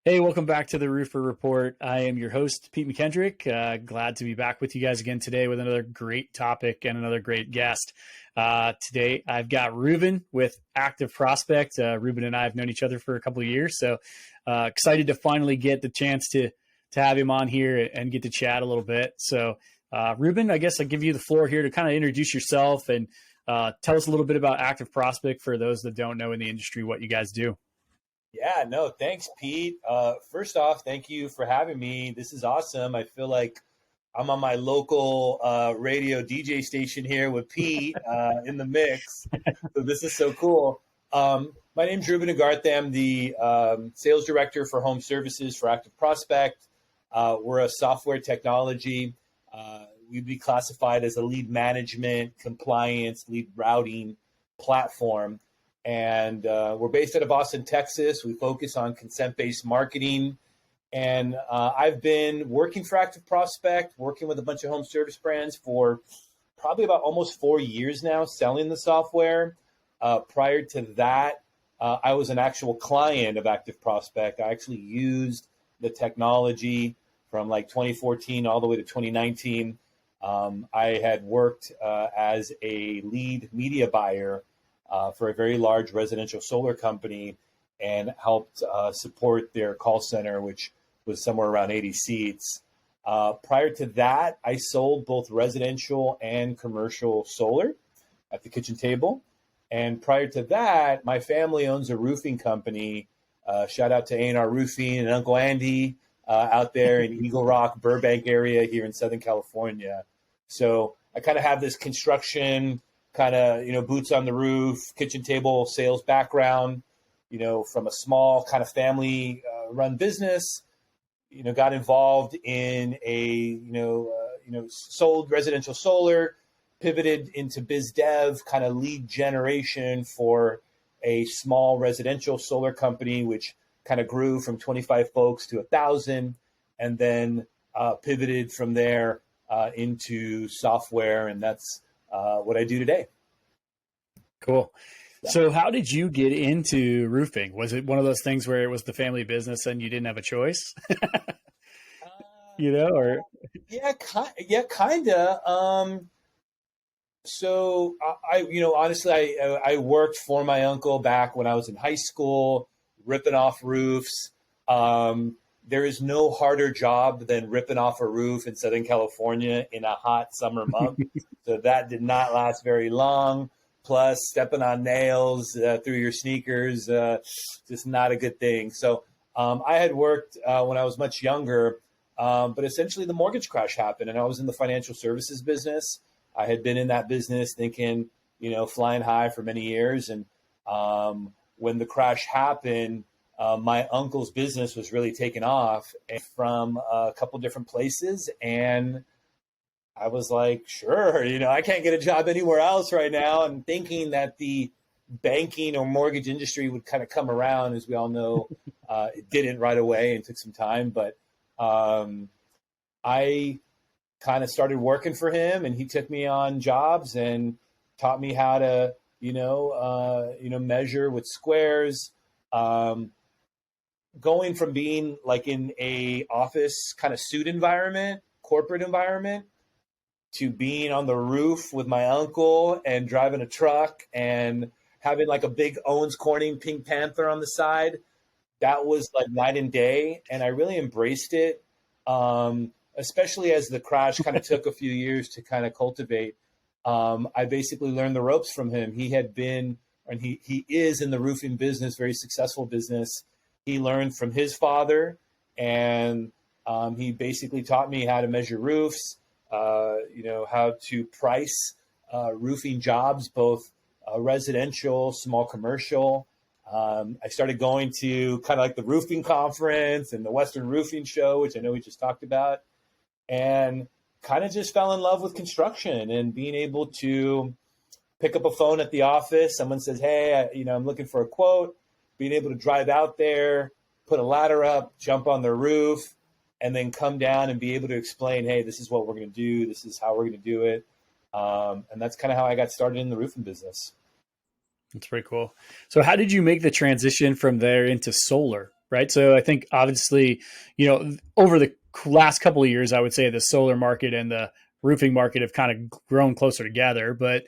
Hey, welcome back to the Roofr Report. I am your host, Pete McKendrick. Glad to be back with you guys again today with another great topic and another great guest. Today, I've got Ruben with Active Prospect. Ruben and I have known each other for a couple of years, so excited to finally get the chance to have him on here and get to chat a little bit. So, Ruben, I guess I'll give you the floor here to kind of introduce yourself and tell us a little bit about Active Prospect for those that don't know in the industry what you guys do. Yeah, no, thanks, Pete. First off, thank you for having me. This is awesome. I feel like I'm on my local radio DJ station here with Pete in the mix. So this is so cool. My name's Ruben Agarthe. I'm the sales director for home services for Active Prospect. We're a software technology. We'd be classified as a lead management, compliance, lead routing platform. And we're based out of Austin, Texas. We focus on consent-based marketing. And I've been working for Active Prospect, working with a bunch of home service brands for probably about almost 4 years now, selling the software. Prior to that, I was an actual client of Active Prospect. I actually used the technology from like 2014 all the way to 2019. I had worked as a lead media buyer for a very large residential solar company and helped support their call center, which was somewhere around 80 seats. Prior to that, I sold both residential and commercial solar at the kitchen table. And prior to that, my family owns a roofing company. Shout out to A&R Roofing and Uncle Andy out there in Eagle Rock, Burbank area here in Southern California. So I kind of have this construction kind of, boots on the roof, kitchen table sales background, from a small kind of family run business, got involved in a, sold residential solar, pivoted into biz dev, kind of lead generation for a small residential solar company, which kind of grew from 25 folks to 1,000, and then pivoted from there into software. And that's what I do today. Cool. So how did you get into roofing? Was it one of those things where it was the family business and you didn't have a choice? Or Yeah, kind of. So honestly, I worked for my uncle back when I was in high school, ripping off roofs. There is no harder job than ripping off a roof in Southern California in a hot summer month. So that did not last very long. Plus, stepping on nails through your sneakers, just not a good thing. So I had worked when I was much younger, but essentially the mortgage crash happened, and I was in the financial services business. I had been in that business thinking, flying high for many years. And when the crash happened, my uncle's business was really taking off from a couple different places. And I was like, sure, I can't get a job anywhere else right now. And thinking that the banking or mortgage industry would kind of come around, as we all know, it didn't right away and took some time. But I kind of started working for him, and he took me on jobs and taught me how to, measure with squares. Going from being like in a office kind of suit environment, corporate environment, to being on the roof with my uncle and driving a truck and having like a big Owens Corning Pink Panther on the side. That was like night and day. And I really embraced it, especially as the crash kind of took a few years to kind of cultivate. I basically learned the ropes from him. He had been, and he is in the roofing business, very successful business. He learned from his father, and he basically taught me how to measure roofs, how to price roofing jobs, both residential, small commercial. I started going to kind of like the roofing conference and the Western Roofing Show, which I know we just talked about, and kind of just fell in love with construction and being able to pick up a phone at the office. Someone says, hey, I'm looking for a quote. Being able to drive out there, put a ladder up, jump on the roof, and then come down and be able to explain, hey, this is what we're going to do. This is how we're going to do it. And that's kind of how I got started in the roofing business. That's pretty cool. So how did you make the transition from there into solar? right? So I think obviously, over the last couple of years, I would say the solar market and the roofing market have kind of grown closer together. But,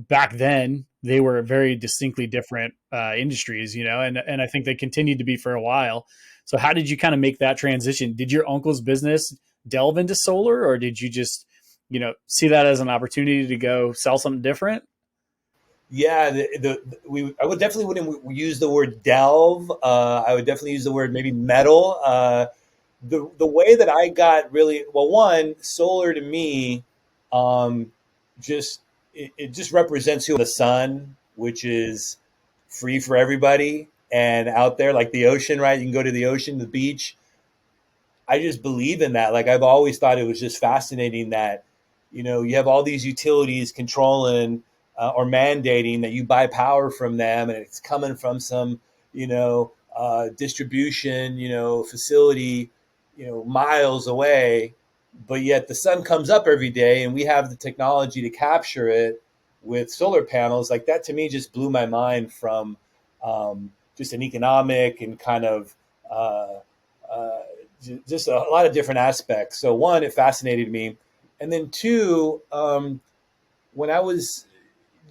back then they were very distinctly different industries, and I think they continued to be for a while. So how did you kind of make that transition? Did your uncle's business delve into solar, or did you just, see that as an opportunity to go sell something different? Yeah, I would definitely wouldn't use the word delve. I would definitely use the word maybe metal. The way that I got really well, one, solar to me, um, just it just represents who the sun, which is free for everybody and out there like the ocean, right? You can go to the ocean, the beach. I just believe in that. Like I've always thought it was just fascinating that, you have all these utilities controlling or mandating that you buy power from them, and it's coming from some, distribution, facility, miles away. But yet the sun comes up every day, and we have the technology to capture it with solar panels. Like that to me just blew my mind from just an economic and kind of uh, uh, just a lot of different aspects. So one, it fascinated me, and then two, when I was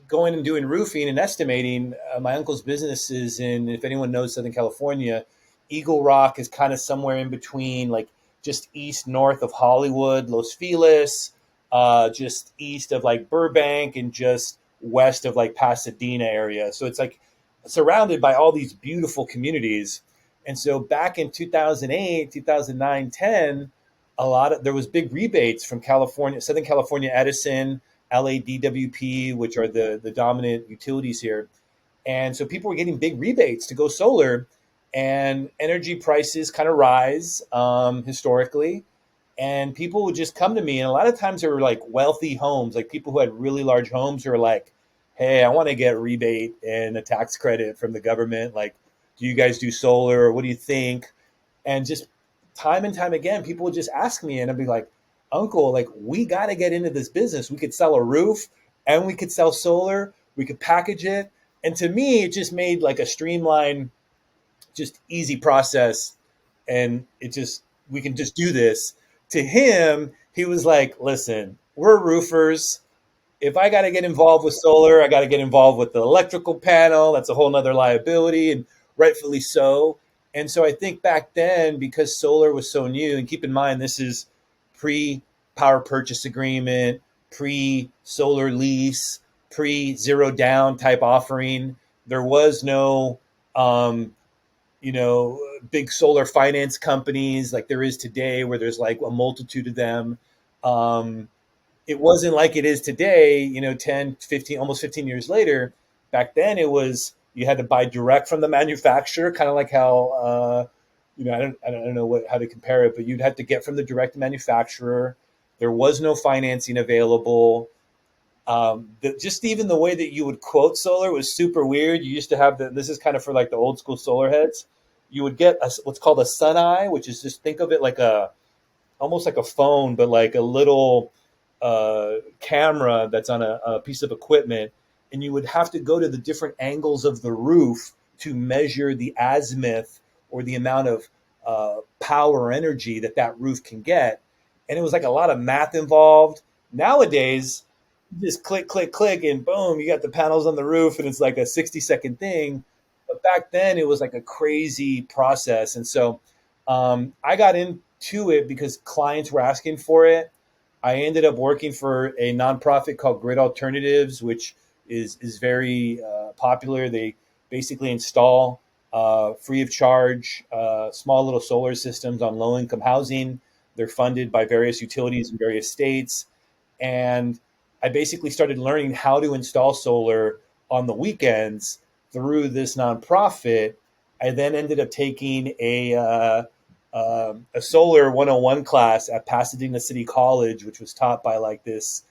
going and doing roofing and estimating, my uncle's business is in, if anyone knows Southern California, Eagle Rock is kind of somewhere in between, like just east north of Hollywood, Los Feliz, just east of like Burbank, and just west of like Pasadena area. So it's like surrounded by all these beautiful communities. And so back in 2008, 2009, 10, there was big rebates from California, Southern California Edison, LADWP, which are the dominant utilities here. And so people were getting big rebates to go solar, and energy prices kind of rise historically. And people would just come to me. And a lot of times they were like wealthy homes, like people who had really large homes who are like, hey, I want to get a rebate and a tax credit from the government. Like, do you guys do solar, or what do you think? And just time and time again, people would just ask me, and I'd be like, Uncle, like, we got to get into this business. We could sell a roof and we could sell solar. We could package it. And to me, it just made like a streamlined, just easy process. And we can just do this. To him, he was like, listen, we're roofers. If I got to get involved with solar, I got to get involved with the electrical panel. That's a whole nother liability, and rightfully so. And so I think back then, because solar was so new, and keep in mind, this is pre power purchase agreement, pre solar lease, pre zero down type offering. There was no, um, big solar finance companies like there is today, where there's like a multitude of them. Um, it wasn't like it is today, 10, 15, almost 15 years later. Back then it was, you had to buy direct from the manufacturer, kind of like how, I don't know how to compare it, but you'd have to get from the direct manufacturer. There was no financing available. Just even the way that you would quote solar was super weird. You used to have this is kind of for like the old school solar heads. You would get what's called a sun eye, which is, just think of it like almost like a phone, but like a little camera that's on a piece of equipment, and you would have to go to the different angles of the roof to measure the azimuth, or the amount of power or energy that roof can get. And it was like a lot of math involved. Nowadays, you just click, click, click, and boom, you got the panels on the roof, and it's like a 60-second thing. But back then, it was like a crazy process. And so I got into it because clients were asking for it. I ended up working for a nonprofit called Grid Alternatives, which is very popular. They basically install free of charge small little solar systems on low income housing. They're funded by various utilities in various states, and I basically started learning how to install solar on the weekends through this nonprofit. I then ended up taking a solar 101 class at Pasadena City College, which was taught by like this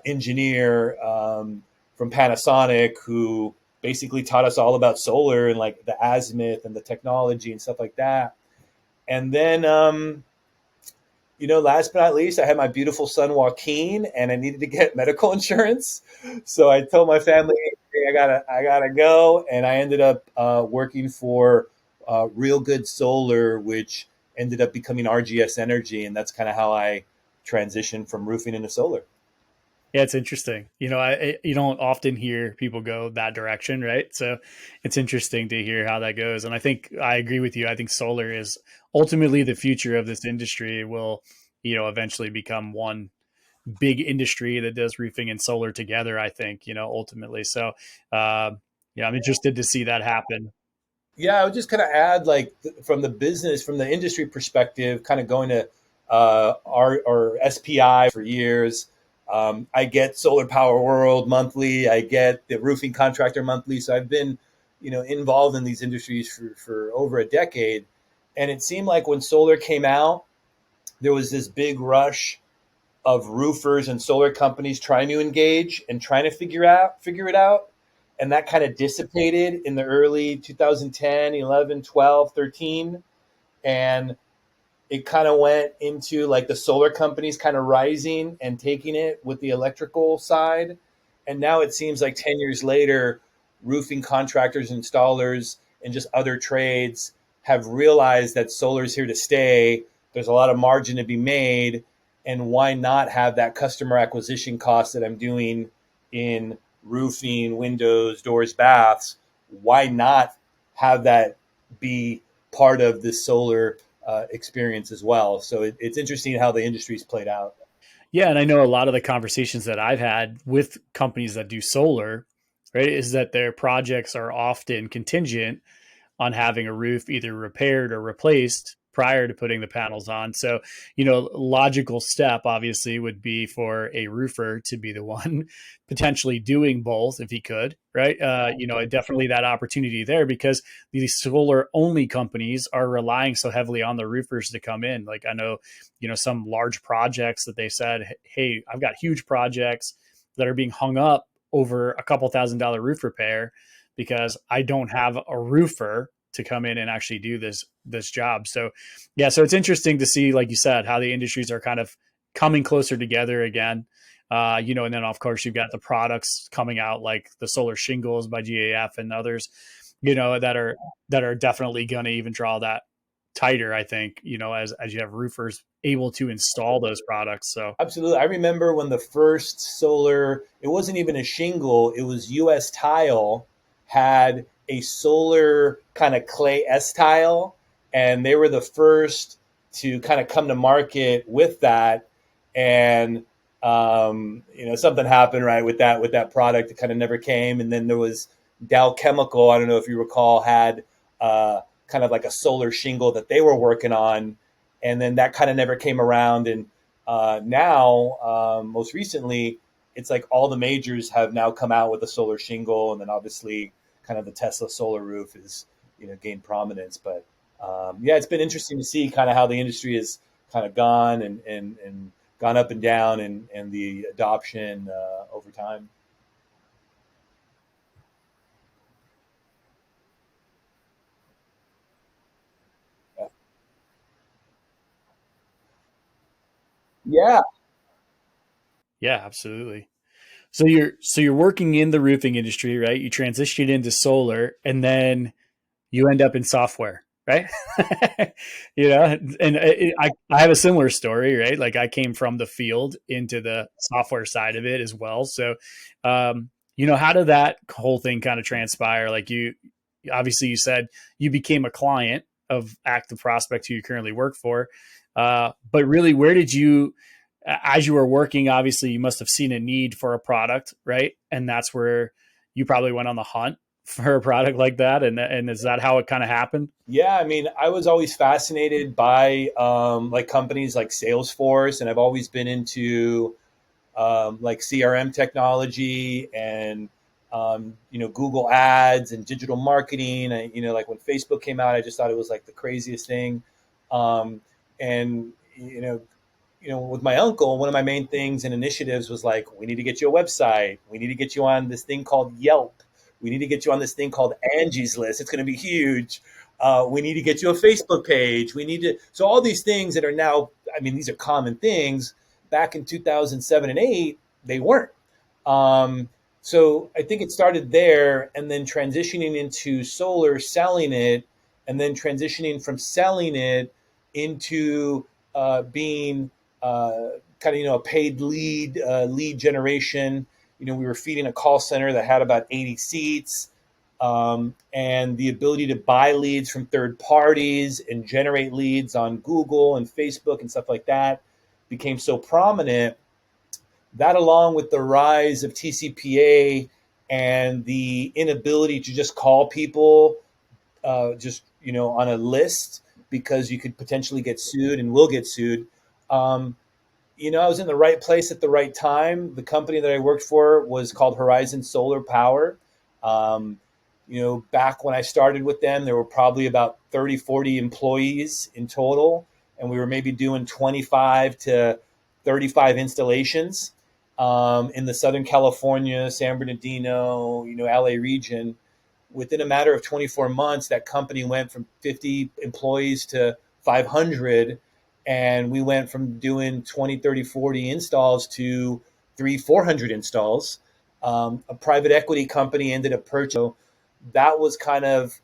engineer from Panasonic, who basically taught us all about solar and like the azimuth and the technology and stuff like that. And then, last but not least, I had my beautiful son Joaquin, and I needed to get medical insurance. So I told my family, hey, I gotta go, and I ended up working for real good solar, which ended up becoming RGS Energy, and that's kind of how I transitioned from roofing into solar. Yeah, it's interesting. You don't often hear people go that direction, right? So it's interesting to hear how that goes. And I think I agree with you. I think solar is ultimately the future of this industry. It will, eventually become one big industry that does roofing and solar together, I think, ultimately. So, yeah, I'm interested to see that happen. Yeah, I would just kind of add, like, from the business, from the industry perspective, kind of going to our SPI for years. I get Solar Power World monthly. I get the Roofing Contractor monthly. So I've been, involved in these industries for over a decade. And it seemed like when solar came out, there was this big rush of roofers and solar companies trying to engage and trying to figure it out, and that kind of dissipated in the early 2010, 11, 12, 13, and it kind of went into like the solar companies kind of rising and taking it with the electrical side. And now it seems like 10 years later, roofing contractors, installers, and just other trades have realized that solar is here to stay. There's a lot of margin to be made. And why not have that customer acquisition cost that I'm doing in roofing, windows, doors, baths? Why not have that be part of the solar experience as well? So it's interesting how the industry's played out. Yeah, and I know a lot of the conversations that I've had with companies that do solar, right, is that their projects are often contingent on having a roof either repaired or replaced prior to putting the panels on. So, logical step obviously would be for a roofer to be the one potentially doing both if he could, right? Definitely that opportunity there because these solar only companies are relying so heavily on the roofers to come in. Like I know, some large projects that they said, hey, I've got huge projects that are being hung up over a couple $1,000 roof repair because I don't have a roofer to come in and actually do this job. So yeah, so it's interesting to see, like you said, how the industries are kind of coming closer together again. And then of course you've got the products coming out like the solar shingles by GAF and others, that are definitely going to even draw that tighter, I think, as you have roofers able to install those products. So Absolutely. I remember when the first solar, it wasn't even a shingle, it was US Tile had a solar kind of clay S tile, and they were the first to kind of come to market with that. And something happened right with that product. It kind of never came. And then there was Dow Chemical. I don't know if you recall, had kind of like a solar shingle that they were working on, and then that kind of never came around. And now, most recently, it's like all the majors have now come out with a solar shingle, and then obviously, kind of the Tesla solar roof is gained prominence. But yeah, it's been interesting to see kind of how the industry has kind of gone and gone up and down, and the adoption over time. Yeah, yeah, absolutely. So you're working in the roofing industry, right? You transition into solar, and then you end up in software, right? And I have a similar story, right? Like I came from the field into the software side of it as well. So, how did that whole thing kind of transpire? Like obviously you said you became a client of Active Prospect who you currently work for. But really, where did you, as you were working, obviously you must have seen a need for a product, right? And that's where you probably went on the hunt for a product like that. And is that how it kind of happened? yeah. I mean, I was always fascinated by like companies like Salesforce, and I've always been into like CRM technology and Google Ads and digital marketing. Like when Facebook came out, I just thought it was like the craziest thing. And with my uncle, one of my main things and initiatives was like, we need to get you a website. We need to get you on this thing called Yelp. We need to get you on this thing called Angie's List. It's going to be huge. We need to get you a Facebook page. We need to, so all these things that are now, I mean, these are common things. Back in 2007 and 8, they weren't. So I think it started there, and then transitioning into solar, selling it, and then transitioning from selling it into being kind of, a paid lead generation. We were feeding a call center that had about 80 seats, and the ability to buy leads from third parties and generate leads on Google and Facebook and stuff like that became so prominent. That, along with the rise of TCPA and the inability to just call people just on a list, because you could potentially get sued and will get sued. Um, I was in the right place at the right time. The company that I worked for was called Horizon Solar Power. Um, back when I started with them, there were probably about 30, 40 employees in total, and we were maybe doing 25 to 35 installations in the Southern California, San Bernardino, LA region. Within a matter of 24 months, that company went from 50 employees to 500. And we went from doing 20, 30, 40 installs to 400 installs. A private equity company ended up purchasing. That was kind of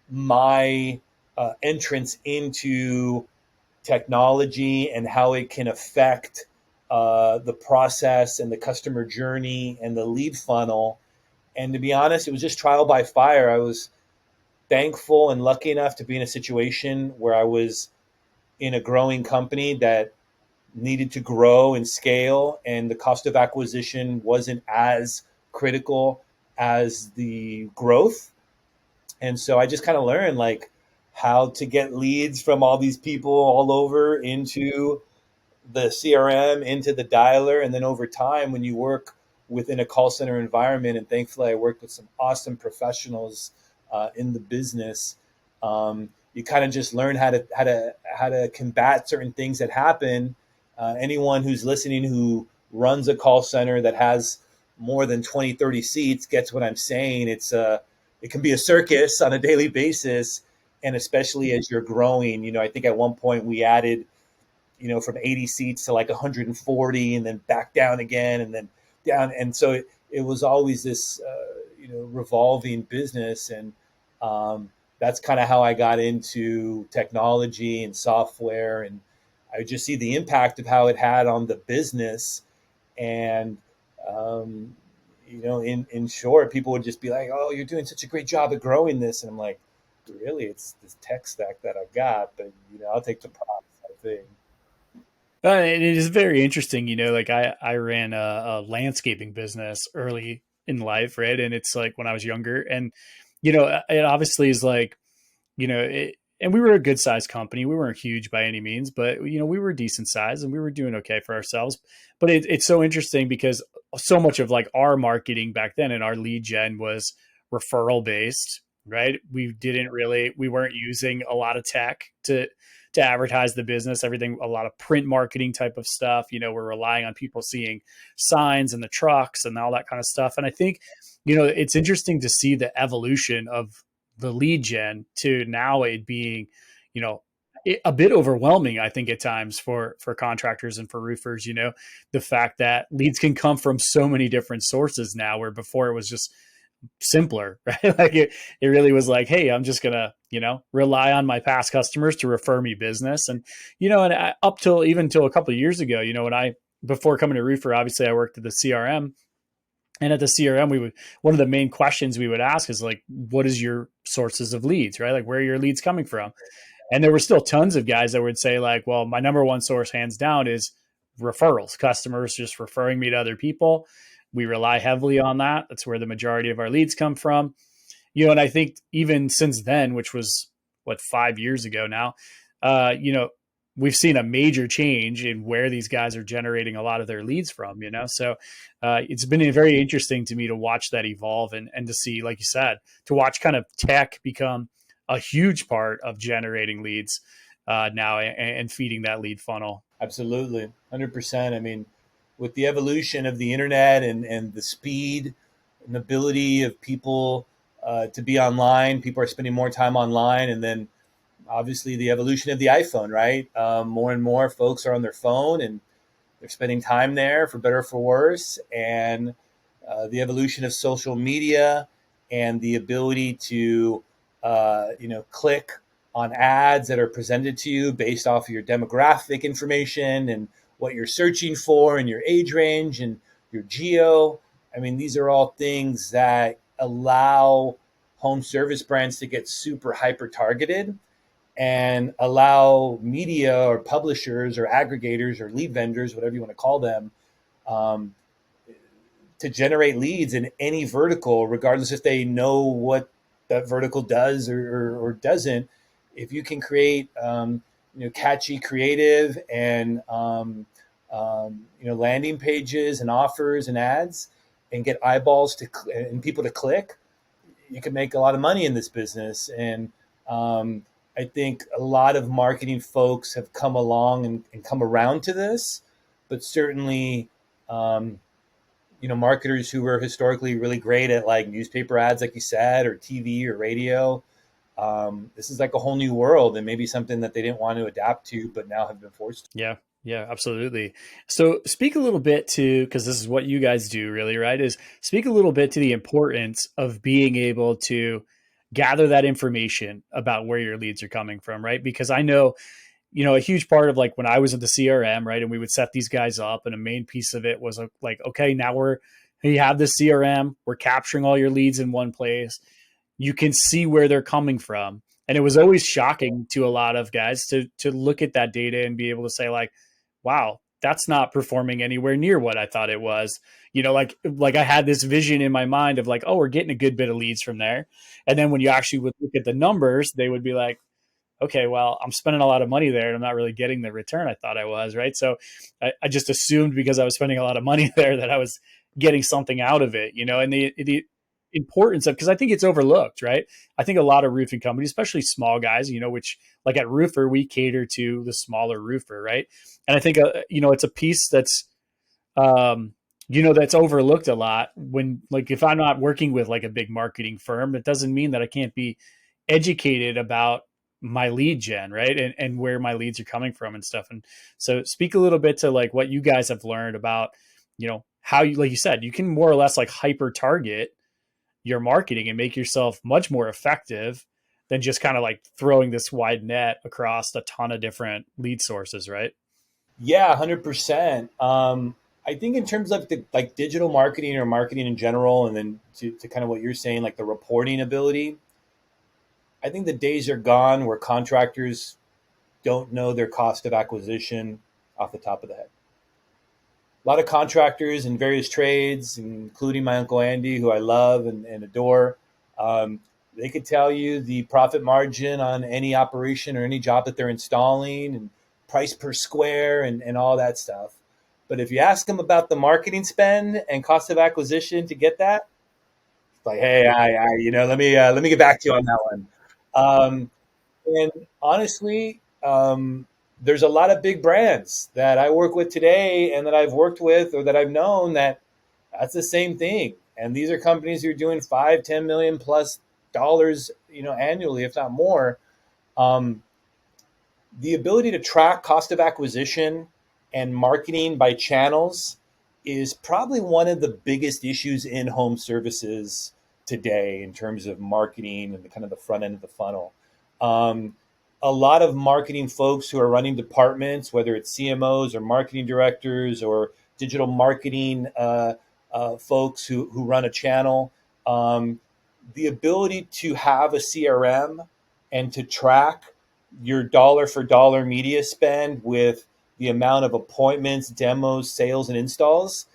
my entrance into technology and how it can affect the process and the customer journey and the lead funnel. And to be honest, it was just trial by fire. I was thankful and lucky enough to be in a situation where I was in a growing company that needed to grow and scale, and the cost of acquisition wasn't as critical as the growth. And so I just kind of learned like how to get leads from all these people all over into the CRM, into the dialer. And then over time, when you work within a call center environment, and thankfully I worked with some awesome professionals in the business, you kind of just learn how to combat certain things that happen. Anyone who's listening who runs a call center that has more than 20, 30 seats gets what I'm saying. It can be a circus on a daily basis, and especially as you're growing. I think at one point we added from 80 seats to like 140, and then back down again, and then down. And so it was always this, revolving business. And that's kind of how I got into technology and software. And I would just see the impact of how it had on the business. And, in short, people would just be like, "Oh, you're doing such a great job at growing this." And I'm like, really, it's this tech stack that I've got, but, I'll take the props, I think. And it is very interesting, like I ran a landscaping business early in life, right? And it's like when I was younger, and it obviously is like, and we were a good sized company. We weren't huge by any means, but we were decent size and we were doing okay for ourselves. But it's so interesting because so much of like our marketing back then and our lead gen was referral based, right? We weren't using a lot of tech to advertise the business, everything, a lot of print marketing type of stuff. We're relying on people seeing signs in the trucks and all that kind of stuff. And I think, it's interesting to see the evolution of the lead gen to now it being, a bit overwhelming, I think, at times for contractors and for roofers. The fact that leads can come from so many different sources now, where before it was just simpler, right? Like it really was like, hey, I'm just gonna, rely on my past customers to refer me business. And, up till even till a couple of years ago, before coming to Roofr, obviously I worked at the CRM. And at the CRM, one of the main questions we would ask is like, what is your sources of leads, right? Like, where are your leads coming from? And there were still tons of guys that would say like, well, my number one source hands down is referrals, customers just referring me to other people. We rely heavily on that. That's where the majority of our leads come from. And I think even since then, which was 5 years ago now, we've seen a major change in where these guys are generating a lot of their leads from, So it's been very interesting to me to watch that evolve and to see, like you said, to watch kind of tech become a huge part of generating leads now and feeding that lead funnel. Absolutely, 100%. I mean, with the evolution of the internet and the speed and ability of people to be online, people are spending more time online. And then obviously the evolution of the iPhone, right? More and more folks are on their phone and they're spending time there, for better or for worse. And the evolution of social media and the ability to click on ads that are presented to you based off of your demographic information and what you're searching for and your age range and your geo. I mean, these are all things that allow home service brands to get super hyper targeted and allow media or publishers or aggregators or lead vendors, whatever you want to call them, um, to generate leads in any vertical, regardless if they know what that vertical does or doesn't. If you can create catchy creative and landing pages and offers and ads and get eyeballs and people to click, you can make a lot of money in this business. And I think a lot of marketing folks have come along and come around to this, but certainly marketers who were historically really great at like newspaper ads, like you said, or TV or radio. This is like a whole new world and maybe something that they didn't want to adapt to, but now have been forced to. Yeah. Yeah, absolutely. So speak a little bit to, because this is what you guys do really, right? Is speak a little bit to the importance of being able to gather that information about where your leads are coming from, right? Because I know, a huge part of like when I was at the CRM, right, and we would set these guys up, and a main piece of it was like, okay, now you have the CRM, we're capturing all your leads in one place. You can see where they're coming from. And it was always shocking to a lot of guys to look at that data and be able to say like, wow, that's not performing anywhere near what I thought it was. Like I had this vision in my mind of like, oh, we're getting a good bit of leads from there. And then when you actually would look at the numbers, they would be like, okay, well, I'm spending a lot of money there and I'm not really getting the return I thought I was, right? So I just assumed because I was spending a lot of money there that I was getting something out of it, and the importance of, because I think it's overlooked, right? I think a lot of roofing companies, especially small guys, which like at Roofr, we cater to the smaller roofer, right? And I think, it's a piece that's, that's overlooked a lot when, like, if I'm not working with like a big marketing firm, it doesn't mean that I can't be educated about my lead gen, right? And where my leads are coming from and stuff. And so speak a little bit to like what you guys have learned about, how you, like you said, you can more or less like hyper target your marketing and make yourself much more effective than just kind of like throwing this wide net across a ton of different lead sources, right? Yeah, 100%. I think in terms of the like digital marketing or marketing in general, and then to kind of what you're saying, like the reporting ability, I think the days are gone where contractors don't know their cost of acquisition off the top of the head. A lot of contractors in various trades, including my Uncle Andy, who I love and adore, they could tell you the profit margin on any operation or any job that they're installing and price per square and all that stuff. But if you ask them about the marketing spend and cost of acquisition to get that, it's like, hey, let me get back to you on that one. And honestly, there's a lot of big brands that I work with today and that I've worked with or that I've known that's the same thing. And these are companies who are doing 5, 10 million plus dollars, annually, if not more. Um, the ability to track cost of acquisition and marketing by channels is probably one of the biggest issues in home services today in terms of marketing and the kind of the front end of the funnel. A lot of marketing folks who are running departments, whether it's CMOs or marketing directors or digital marketing folks who run a channel, the ability to have a CRM and to track your dollar for dollar media spend with the amount of appointments, demos, sales, and installs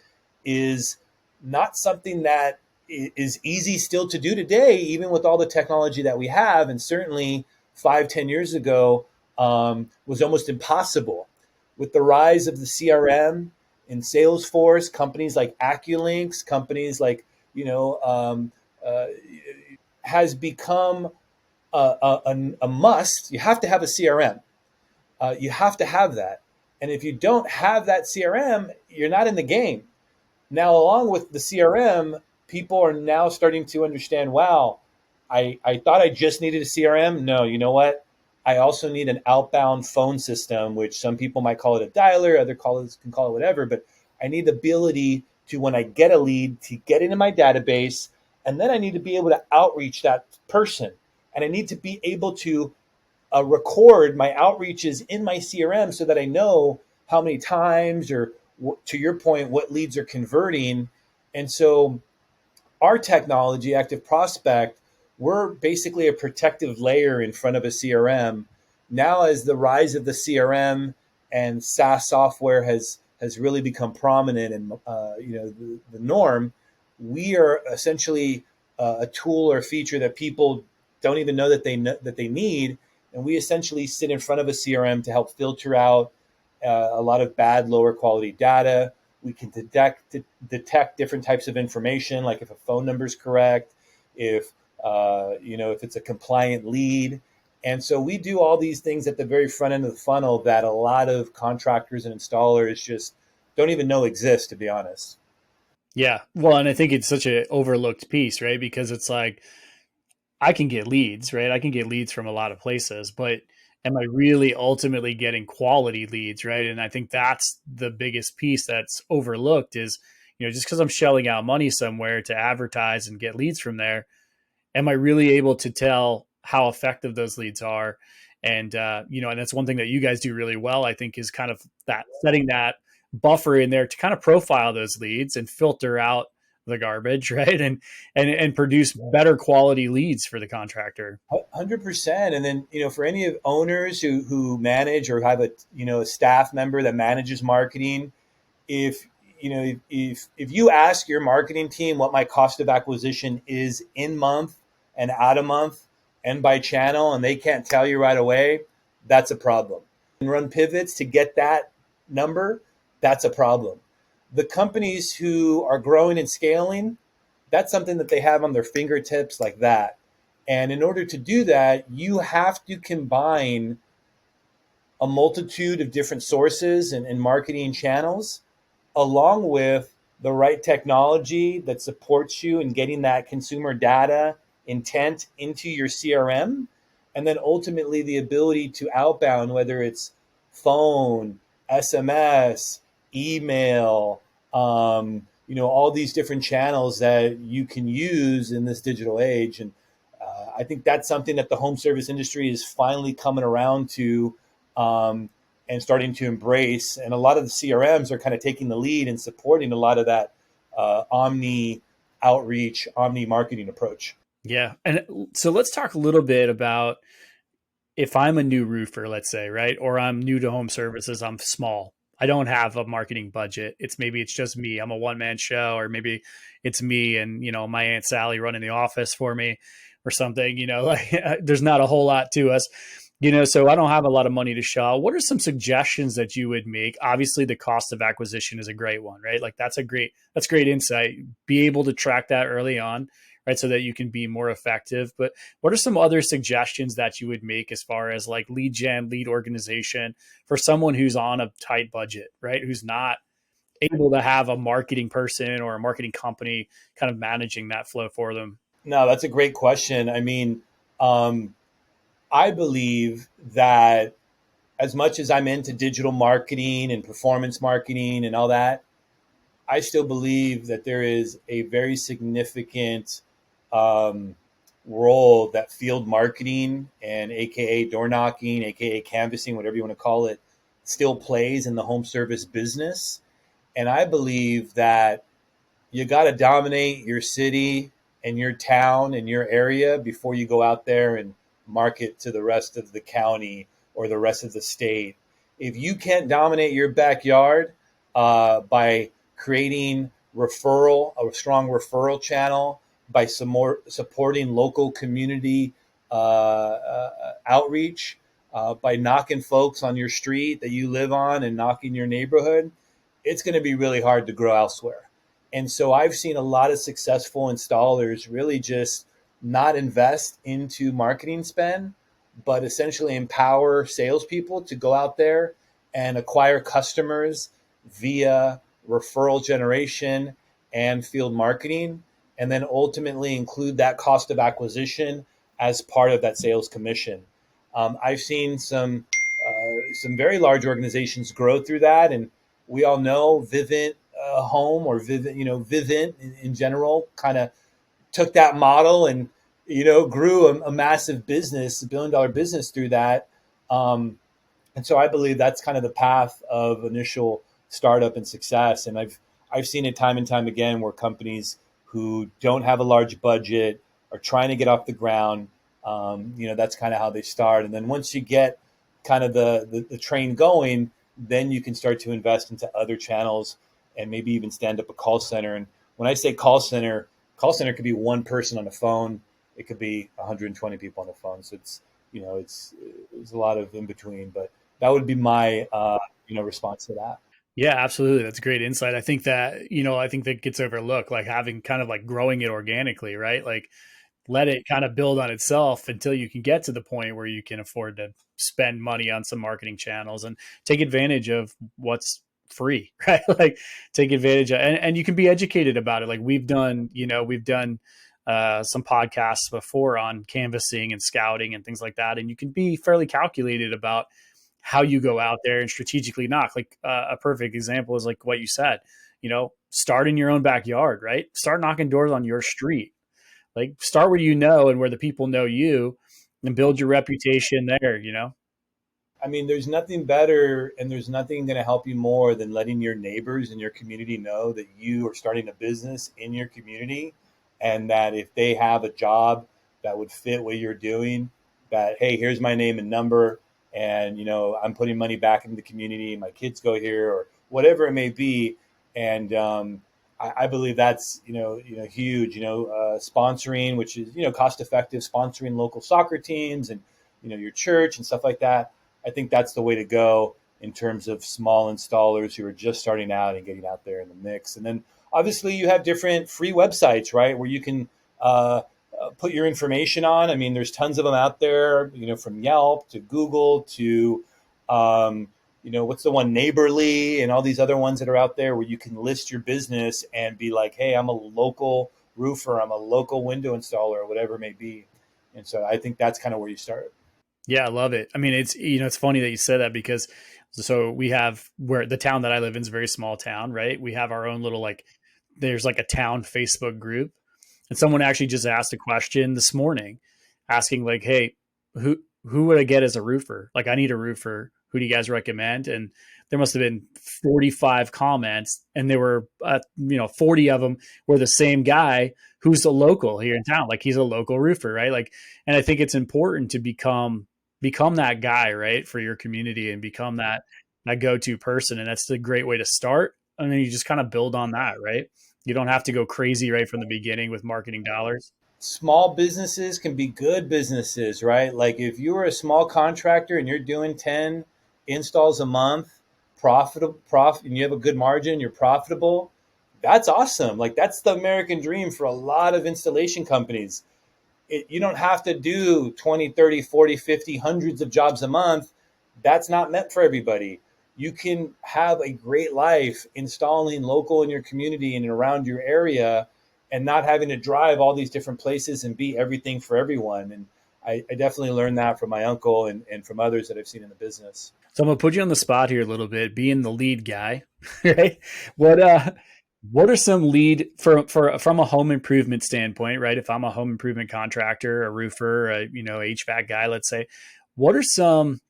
is not something that is easy still to do today, even with all the technology that we have. And certainly 5, 10 years ago was almost impossible. With the rise of the CRM and Salesforce, companies like AccuLinks, companies like, has become a must. You have to have a CRM. You have to have that. And if you don't have that CRM, you're not in the game. Now, along with the CRM, people are now starting to understand, wow, I thought I just needed a CRM. No, you know what? I also need an outbound phone system, which some people might call it a dialer, other callers can call it whatever, but I need the ability to, when I get a lead, to get into my database, and then I need to be able to outreach that person and I need to be able to record my outreaches in my CRM so that I know how many times or to your point, what leads are converting. And so our technology, Active Prospect, we're basically a protective layer in front of a CRM. Now, as the rise of the CRM and SaaS software has really become prominent and the norm, we are essentially a tool or a feature that people don't even know that they need, and we essentially sit in front of a CRM to help filter out a lot of bad, lower quality data. We can detect different types of information, like if a phone number is correct, if if it's a compliant lead. And so we do all these things at the very front end of the funnel that a lot of contractors and installers just don't even know exist, to be honest. Yeah. Well, and I think it's such an overlooked piece, right? Because it's like I can get leads, right? I can get leads from a lot of places, but am I really ultimately getting quality leads, right? And I think that's the biggest piece that's overlooked is, just because I'm shelling out money somewhere to advertise and get leads from there, am I really able to tell how effective those leads are? And and that's one thing that you guys do really well, I think, is kind of that setting that buffer in there to kind of profile those leads and filter out the garbage, right? And produce better quality leads for the contractor. 100%. And then, for any of owners who manage or have a staff member that manages marketing, if if you ask your marketing team what my cost of acquisition is in month and out of month and by channel, and they can't tell you right away, that's a problem. And run pivots to get that number, that's a problem. The companies who are growing and scaling, that's something that they have on their fingertips like that. And in order to do that, you have to combine a multitude of different sources and marketing channels along with the right technology that supports you in getting that consumer data intent into your CRM. And then ultimately the ability to outbound, whether it's phone, SMS, email, all these different channels that you can use in this digital age. And I think that's something that the home service industry is finally coming around to, and starting to embrace. And a lot of the CRMs are kind of taking the lead and supporting a lot of that omni outreach, omni marketing approach. Yeah. And so let's talk a little bit about if I'm a new roofer, let's say, right? Or I'm new to home services, I'm small. I don't have a marketing budget. It's just me. I'm a one man show, or maybe it's me and, my Aunt Sally running the office for me or something, like there's not a whole lot to us, so I don't have a lot of money to shell. What are some suggestions that you would make? Obviously the cost of acquisition is a great one, right? Like that's great insight. Be able to track that early on, right? So that you can be more effective. But what are some other suggestions that you would make as far as like lead gen, lead organization for someone who's on a tight budget, right? Who's not able to have a marketing person or a marketing company kind of managing that flow for them? No, that's a great question. I mean, I believe that as much as I'm into digital marketing and performance marketing and all that, I still believe that there is a very significant um, role that field marketing and AKA door knocking, AKA canvassing, whatever you want to call it, still plays in the home service business. And I believe that you got to dominate your city and your town and your area before you go out there and market to the rest of the county or the rest of the state. If you can't dominate your backyard by creating a strong referral channel, by some more supporting local community outreach, by knocking folks on your street that you live on and knocking your neighborhood, it's going to be really hard to grow elsewhere. And so I've seen a lot of successful installers really just not invest into marketing spend, but essentially empower salespeople to go out there and acquire customers via referral generation and field marketing, and then ultimately include that cost of acquisition as part of that sales commission. I've seen some very large organizations grow through that, and we all know Vivint Home or Vivint, Vivint in general, kind of took that model and grew a massive business, $1 billion business through that. Um, and so I believe that's kind of the path of initial startup and success. And I've seen it time and time again where companies who don't have a large budget are trying to get off the ground. That's kind of how they start. And then once you get kind of the train going, then you can start to invest into other channels and maybe even stand up a call center. And when I say call center could be one person on the phone. It could be 120 people on the phone. So it's a lot of in between, but that would be my response to that. Yeah, absolutely. That's great insight. I think that gets overlooked, like having kind of like growing it organically, right? Like let it kind of build on itself until you can get to the point where you can afford to spend money on some marketing channels and take advantage of what's free, right? Like take advantage of, and you can be educated about it. Like we've done some podcasts before on canvassing and scouting and things like that. And you can be fairly calculated about how you go out there and strategically knock. Like a perfect example is like what you said, start in your own backyard, right? Start knocking doors on your street. Like start where you know and where the people know you and build your reputation there. I mean, there's nothing better and there's nothing going to help you more than letting your neighbors and your community know that you are starting a business in your community and that if they have a job that would fit what you're doing, that, hey, here's my name and number. And, I'm putting money back into the community. My kids go here or whatever it may be. And I believe that's, huge, sponsoring, which is, cost effective, sponsoring local soccer teams and, your church and stuff like that. I think that's the way to go in terms of small installers who are just starting out and getting out there in the mix. And then obviously you have different free websites, right, where you can put your information on. I mean, there's tons of them out there, from Yelp to Google to, what's the one, Neighborly, and all these other ones that are out there where you can list your business and be like, hey, I'm a local roofer, I'm a local window installer, or whatever it may be. And so I think that's kind of where you start. Yeah, I love it. I mean, it's funny that you said that because so we have where the town that I live in is a very small town, right? We have our own little like there's like a town Facebook group. And someone actually just asked a question this morning asking like, "Hey, who would I get as a roofer? Like I need a roofer. Who do you guys recommend?" And there must have been 45 comments and there were 40 of them were the same guy who's a local here in town. Like he's a local roofer, right? Like and I think it's important to become that guy, right, for your community and become that go-to person. And that's a great way to start. And then you just kind of build on that, right? You don't have to go crazy right from the beginning with marketing dollars. Small businesses can be good businesses, right? Like if you are a small contractor and you're doing 10 installs a month, profit, and you have a good margin, you're profitable. That's awesome. Like that's the American dream for a lot of installation companies. You don't have to do 20, 30, 40, 50, hundreds of jobs a month. That's not meant for everybody. You can have a great life installing local in your community and around your area and not having to drive all these different places and be everything for everyone. And I definitely learned that from my uncle and from others that I've seen in the business. So I'm gonna put you on the spot here a little bit, being the lead guy, right? What uh what are some lead for from a home improvement standpoint, right? If I'm a home improvement contractor, a roofer, HVAC guy, let's say, what are some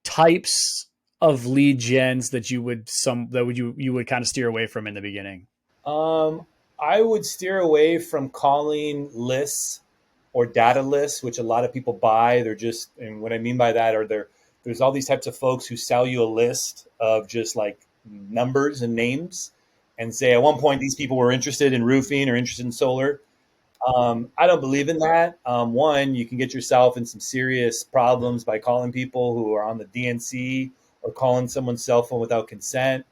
types of lead gens that you would kind of steer away from in the beginning? I would steer away from calling lists or data lists, which a lot of people buy. They're just, and what I mean by that are there's all these types of folks who sell you a list of just like numbers and names and say at one point these people were interested in roofing or interested in solar. I don't believe in that. One, you can get yourself in some serious problems by calling people who are on the DNC or calling someone's cell phone without consent.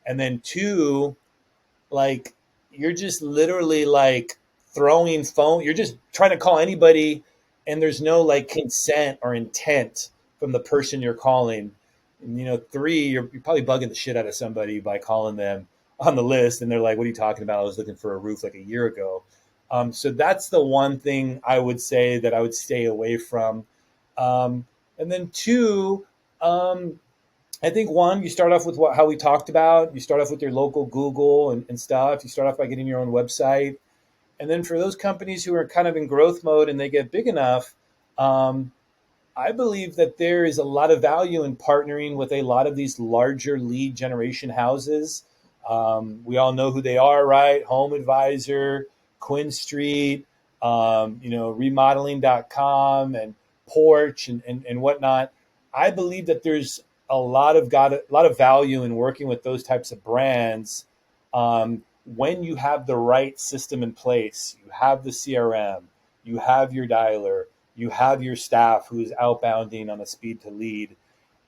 And then two, like you're just literally like throwing phone. You're just trying to call anybody, and there's no like consent or intent from the person you're calling. And three, you're probably bugging the shit out of somebody by calling them on the list, and they're like, "What are you talking about? I was looking for a roof like a year ago." So that's the one thing I would say that I would stay away from. And then two, I think one, you start off with how we talked about. You start off with your local Google and stuff. You start off by getting your own website. And then for those companies who are kind of in growth mode and they get big enough, um, I believe that there is a lot of value in partnering with a lot of these larger lead generation houses. We all know who they are, right? Home Advisor, Quinn Street, remodeling.com and Porch and whatnot. I believe that there's a lot of value in working with those types of brands when you have the right system in place. You have the CRM, you have your dialer, you have your staff who's outbounding on a speed to lead.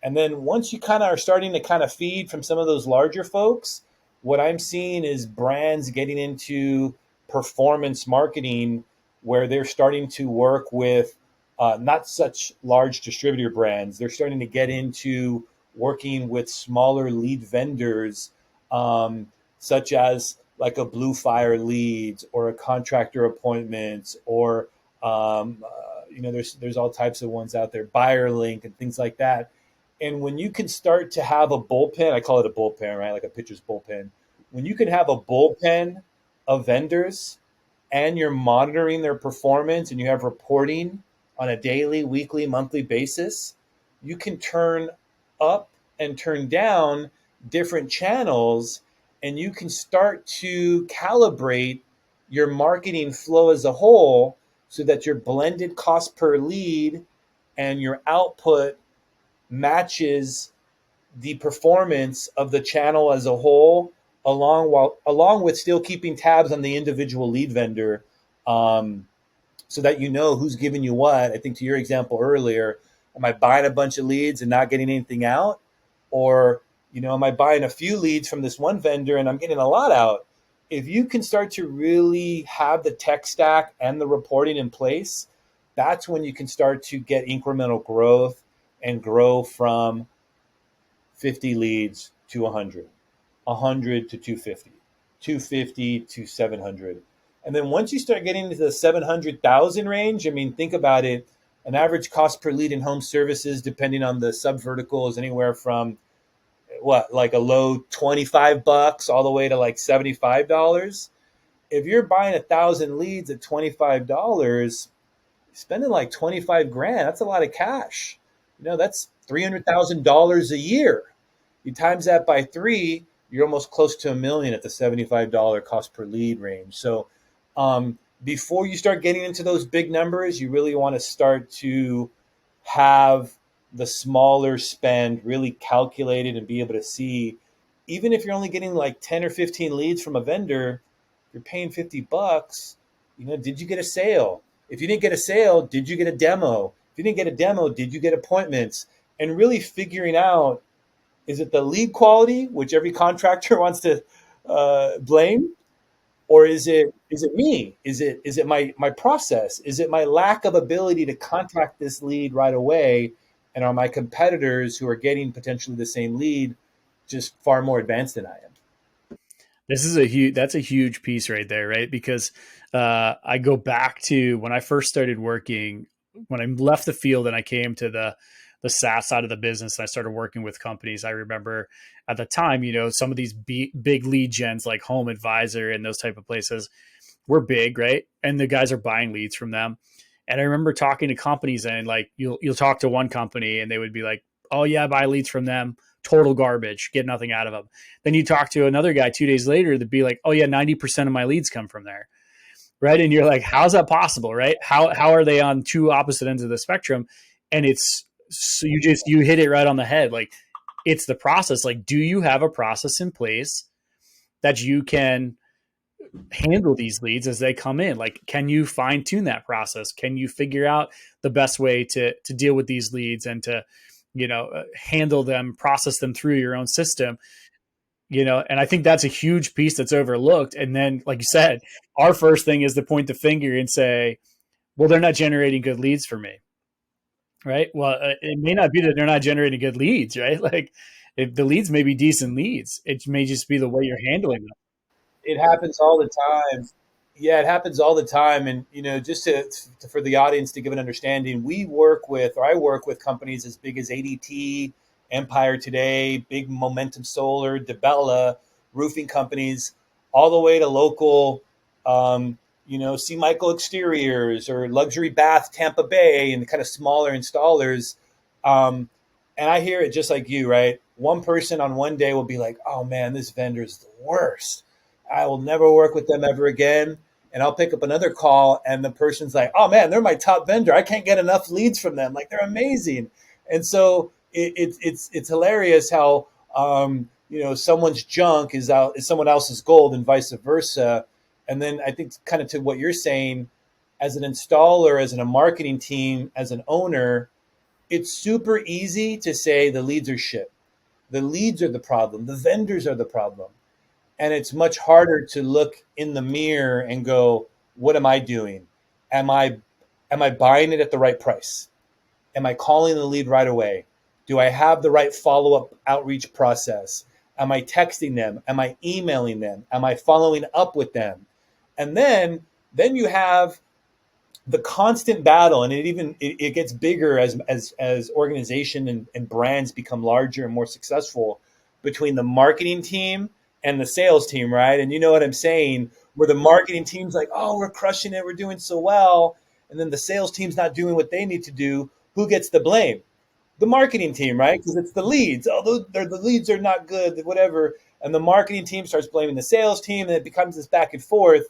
And then once you kind of are starting to kind of feed from some of those larger folks, what I'm seeing is brands getting into performance marketing where they're starting to work with not such large distributor brands. They're starting to get into working with smaller lead vendors, such as like a Blue Fire Leads or a Contractor Appointments or there's all types of ones out there, Buyer Link and things like that. And when you can start to have a bullpen, I call it a bullpen, right? Like a pitcher's bullpen. When you can have a bullpen of vendors and you're monitoring their performance and you have reporting on a daily, weekly, monthly basis, you can turn up and turn down different channels and you can start to calibrate your marketing flow as a whole so that your blended cost per lead and your output matches the performance of the channel as a whole, along with still keeping tabs on the individual lead vendor, so that you know who's giving you what. I think to your example earlier, am I buying a bunch of leads and not getting anything out, or am I buying a few leads from this one vendor and I'm getting a lot out? If you can start to really have the tech stack and the reporting in place, that's when you can start to get incremental growth and grow from 50 leads to 100, 100 to 250, 250 to 700. And then once you start getting into the 700,000 range, I mean, think about it. An average cost per lead in home services, depending on the sub vertical, is anywhere from like a low $25 all the way to like $75. If you're buying 1,000 leads at $25, spending like 25 grand, that's a lot of cash. That's $300,000 a year. You times that by three, you're almost close to $1 million at the $75 cost per lead range. So before you start getting into those big numbers, you really want to start to have the smaller spend really calculated and be able to see, even if you're only getting like 10 or 15 leads from a vendor, you're paying $50. Did you get a sale? If you didn't get a sale, did you get a demo? If you didn't get a demo, did you get appointments? And really figuring out, is it the lead quality, which every contractor wants to blame, or is it me? Is it my process? Is it my lack of ability to contact this lead right away? And are my competitors who are getting potentially the same lead just far more advanced than I am? That's a huge piece right there, right? Because I go back to when I first started working, when I left the field and I came to the SaaS side of the business and I started working with companies. I remember at the time, some of these big lead gens like Home Advisor and those type of places were big, right? And the guys are buying leads from them. And I remember talking to companies and like you'll talk to one company and they would be like, "Oh yeah, I buy leads from them. Total garbage. Get nothing out of them." Then you talk to another guy 2 days later that'd be like, "Oh yeah, 90% of my leads come from there." Right? And you're like, "How's that possible?" Right? How are they on two opposite ends of the spectrum? And it's so you hit it right on the head. Like it's the process. Like, do you have a process in place that you can handle these leads as they come in? Like, can you fine tune that process? Can you figure out the best way to deal with these leads and to, handle them, process them through your own system? And I think that's a huge piece that's overlooked. And then, like you said, our first thing is to point the finger and say, well, they're not generating good leads for me. Right. Well, it may not be that they're not generating good leads, right? Like if the leads may be decent leads, it may just be the way you're handling them. It happens all the time. Yeah, it happens all the time. And, just for the audience to give an understanding, I work with companies as big as ADT, Empire Today, Big Momentum Solar, DeBella, roofing companies, all the way to local, C. Michael Exteriors or Luxury Bath Tampa Bay and the kind of smaller installers. Um, and I hear it just like you, right? One person on one day will be like, oh man, this vendor is the worst. I will never work with them ever again. And I'll pick up another call and the person's like, oh man, they're my top vendor. I can't get enough leads from them. Like they're amazing. And so it's hilarious how, someone's junk is someone else's gold and vice versa. And then I think kind of to what you're saying, as an installer, as in a marketing team, as an owner, it's super easy to say the leads are shit. The leads are the problem. The vendors are the problem. And it's much harder to look in the mirror and go, what am I doing? Am I buying it at the right price? Am I calling the lead right away? Do I have the right follow-up outreach process? Am I texting them? Am I emailing them? Am I following up with them? And then you have the constant battle, and it gets bigger as organization and brands become larger and more successful, between the marketing team and the sales team, right? And you know what I'm saying, where the marketing team's like, oh, we're crushing it, we're doing so well, and then the sales team's not doing what they need to do. Who gets the blame? The marketing team, right? Because it's the leads. Oh, the leads are not good, whatever. And the marketing team starts blaming the sales team, and it becomes this back and forth.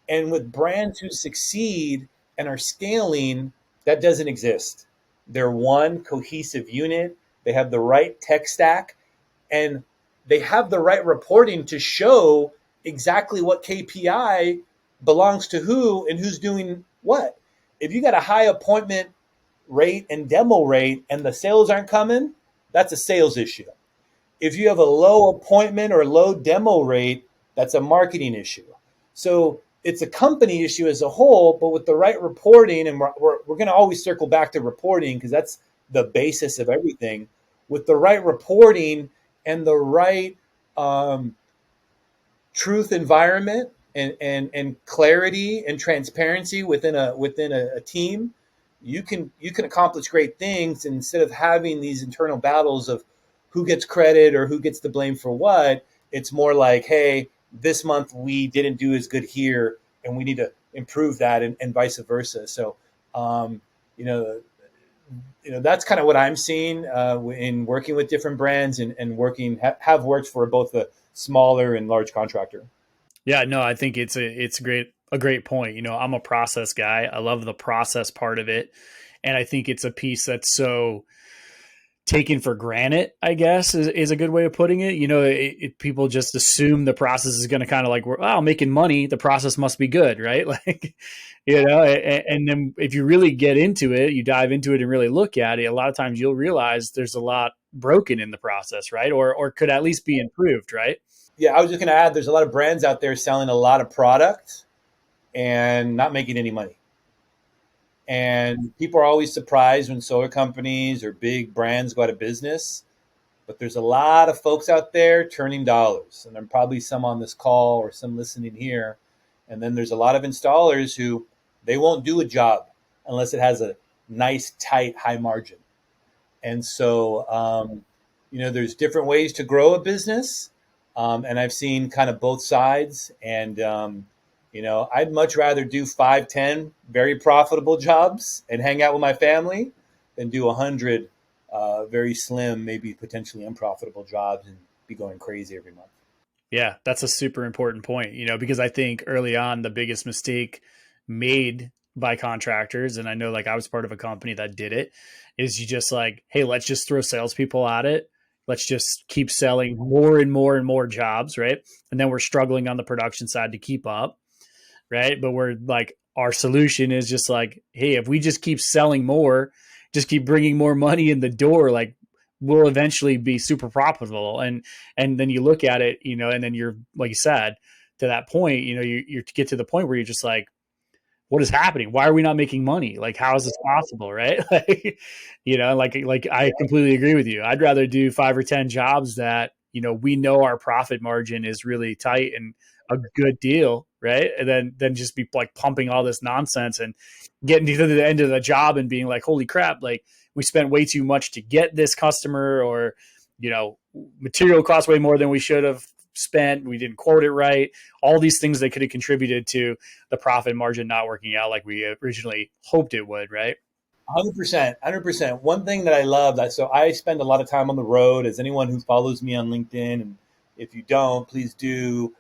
And with brands who succeed and are scaling, that doesn't exist. They're one cohesive unit. They have the right tech stack, and they have the right reporting to show exactly what KPI belongs to who and who's doing what. If you got a high appointment rate and demo rate and the sales aren't coming, that's a sales issue. If you have a low appointment or low demo rate, that's a marketing issue. So it's a company issue as a whole, but with the right reporting, and we're going to always circle back to reporting because that's the basis of everything. With the right reporting and the right truth environment and clarity and transparency within a team, you can accomplish great things. And instead of having these internal battles of who gets credit or who gets the blame for what, it's more like, hey, this month we didn't do as good here, and we need to improve that, and vice versa. So, that's kind of what I'm seeing in working with different brands and have worked for both the smaller and large contractor. Yeah, no, I think it's a great point. I'm a process guy. I love the process part of it. And I think it's a piece that's so taken for granted, I guess, is a good way of putting it. People just assume the process is going to kind of like, wow, making money, the process must be good, right? Like, and then if you really get into it, you dive into it and really look at it, a lot of times you'll realize there's a lot broken in the process, right? Or could at least be improved, right? Yeah, I was just going to add, there's a lot of brands out there selling a lot of product and not making any money. And people are always surprised when solar companies or big brands go out of business. But there's a lot of folks out there turning dollars. And there are probably some on this call or some listening here. And then there's a lot of installers who they won't do a job unless it has a nice, tight, high margin. And so, there's different ways to grow a business. And I've seen kind of both sides. And, I'd much rather do 5, 10 very profitable jobs and hang out with my family than do 100 very slim, maybe potentially unprofitable jobs and be going crazy every month. Yeah, that's a super important point, because I think early on, the biggest mistake made by contractors, and I know like I was part of a company that did it, is you just like, hey, let's just throw salespeople at it. Let's just keep selling more and more and more jobs, right? And then we're struggling on the production side to keep up, right? But we're like, our solution is just like, hey, if we just keep selling more, just keep bringing more money in the door, like we'll eventually be super profitable. And then you look at it, and then you're, like you said, to that point, you get to the point where you're just like, what is happening? Why are we not making money? Like, how is this possible? Right. Like I completely agree with you. I'd rather do 5 or 10 jobs that, we know our profit margin is really tight and a good deal. Right. And then just be like pumping all this nonsense and getting to the end of the job and being like, holy crap, like we spent way too much to get this customer, or, material costs way more than we should have. spent, we didn't quote it right, all these things that could have contributed to the profit margin not working out like we originally hoped it would, right? 100%, 100%. One thing that I love that so I spend a lot of time on the road. As anyone who follows me on LinkedIn, and if you don't, please do.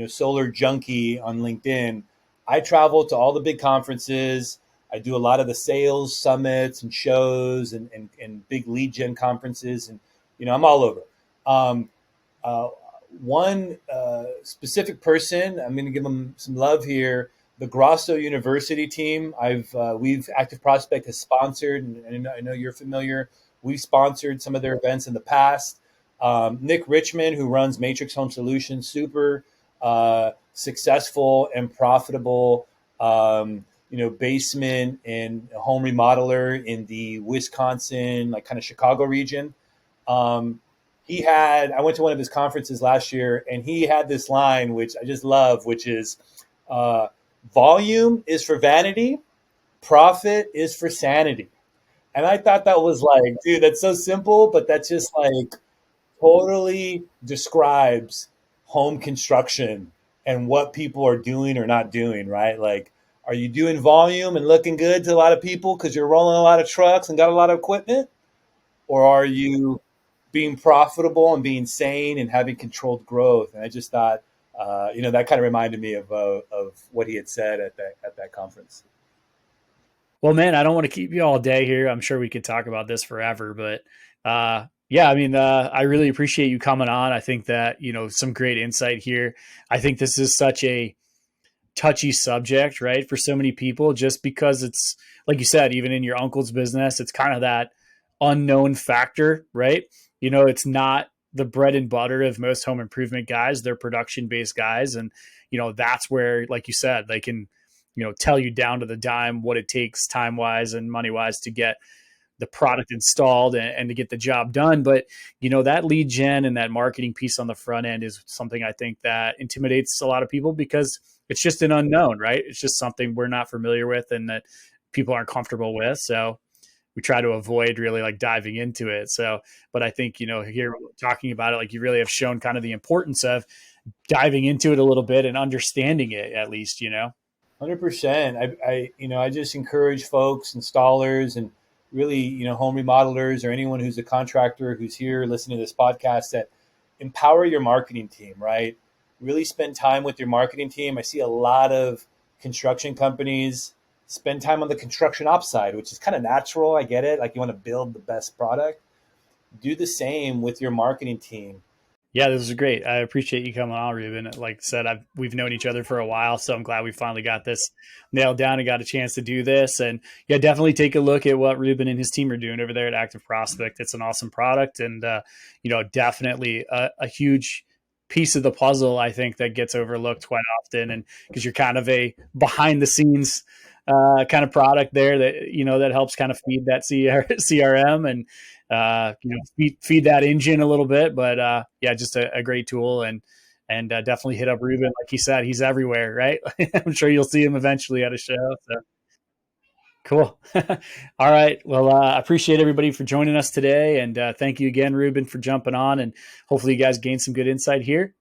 Solar Junkie on LinkedIn. I travel to all the big conferences. I do a lot of the sales summits and shows and big lead gen conferences, and I'm all over. Um, uh, One specific person, I'm going to give them some love here. The Grosso University team. We've Active Prospect has sponsored, and I know you're familiar. We've sponsored some of their events in the past. Nick Richmond, who runs Matrix Home Solutions, super successful and profitable. Basement and home remodeler in the Wisconsin, like kind of Chicago region. Um, I went to one of his conferences last year, and he had this line, which I just love, which is uh, volume is for vanity, profit is for sanity. And I thought that was like, dude, that's so simple, but that's just like totally describes home construction and what people are doing or not doing, right? Like, are you doing volume and looking good to a lot of people because you're rolling a lot of trucks and got a lot of equipment? Or are you being profitable and being sane and having controlled growth? And I just thought, that kind of reminded me of what he had said at that conference. Well, man, I don't want to keep you all day here. I'm sure we could talk about this forever, but yeah, I mean, I really appreciate you coming on. I think that, some great insight here. I think this is such a touchy subject, right? For so many people, just because it's, like you said, even in your uncle's business, it's kind of that unknown factor, right? It's not the bread and butter of most home improvement guys. They're production based guys. And, that's where, like you said, they can, tell you down to the dime what it takes time wise and money wise to get the product installed and to get the job done. But, that lead gen and that marketing piece on the front end is something I think that intimidates a lot of people because it's just an unknown, right? It's just something we're not familiar with and that people aren't comfortable with. So we try to avoid really like diving into it. So, but I think, here talking about it, like you really have shown kind of the importance of diving into it a little bit and understanding it at least. 100%. I just encourage folks, installers, and really, home remodelers or anyone who's a contractor who's here listening to this podcast that empower your marketing team, right? Really spend time with your marketing team. I see a lot of construction companies spend time on the construction ops side, which is kind of natural. I get it. Like you want to build the best product. Do the same with your marketing team. Yeah, this is great. I appreciate you coming on, Ruben. Like I said, we've known each other for a while, so I'm glad we finally got this nailed down and got a chance to do this. And yeah, definitely take a look at what Ruben and his team are doing over there at Active Prospect. It's an awesome product, and definitely a huge piece of the puzzle. I think that gets overlooked quite often, and because you're kind of a behind the scenes kind of product there that that helps kind of feed that CRM and feed that engine a little bit. But yeah, just a great tool and definitely hit up Ruben. Like he said, he's everywhere, right? I'm sure you'll see him eventually at a show. So cool. All right. Well, I appreciate everybody for joining us today. And thank you again, Ruben, for jumping on. And hopefully you guys gained some good insight here.